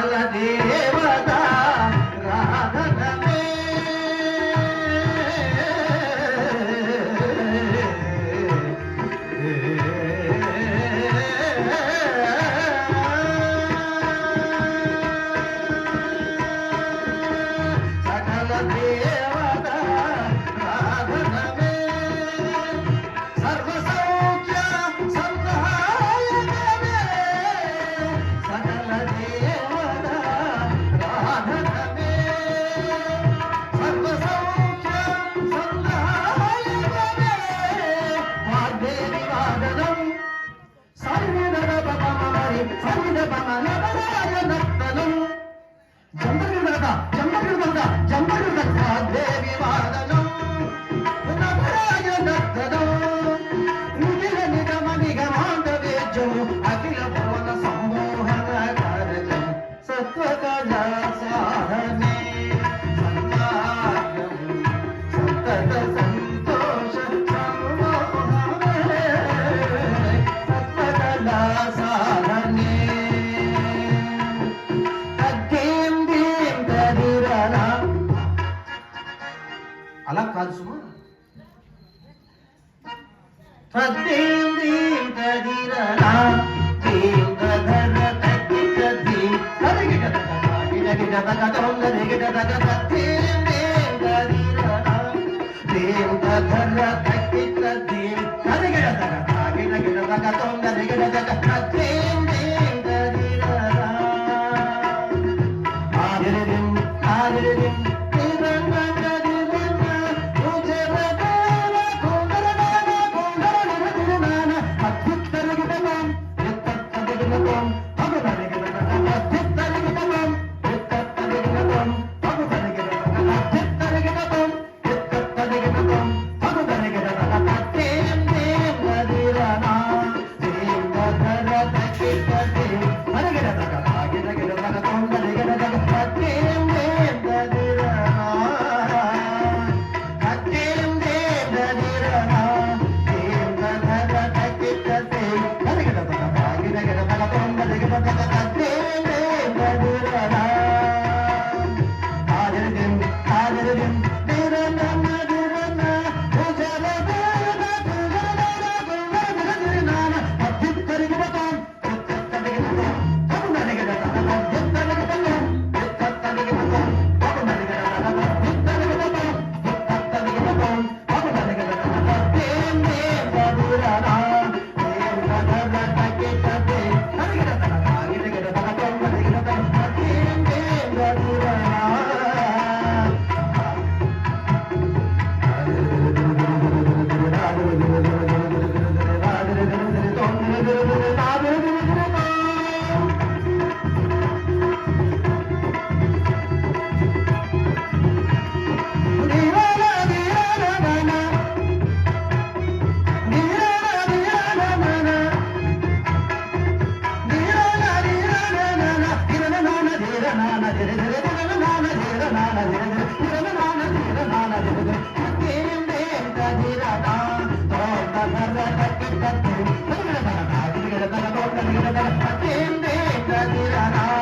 సకల దేవత రాధనమే సకల దేవత రాధనమే సర్వ సౌఖ్య సంహాయకమే సకల దేవత రాధనమే సర్వ సౌఖ్య సంహాయకమే వాగ్దేవి వాదనం సర్వనర పమమరి సర్వద పమనవరాయ నత్తనం జంబరుడక జంబరుడక జంబరుడక వాగ్దేవి వాదనం నవరాయ నత్తనం నిఖిల నిగమ నిగమాంత వేద్యము అఖిల భువన సంమోహన కార్యం సత్వకళా సాధనే సన్మార్గం సతత సంతోష సంమోహనే సత్వకళా సాధనే తగ్గేం దీం తదిరనా అలా కాదు సుమా తగ్గేం దీం తదిరనా దీం తదర తగ్గిక దీం తరిగిట తగిట తగతొంగ దిగిట తగ తగ్గేం దీం తదిరనా దీం తదర తగ్గిక దీం తరిగిట తగ తగిట గిట తగతొంగ దిగిట తగ తగ్గేం దీం తదిరనా ఆదిరిదిం ఆదిరిదిం Thank you.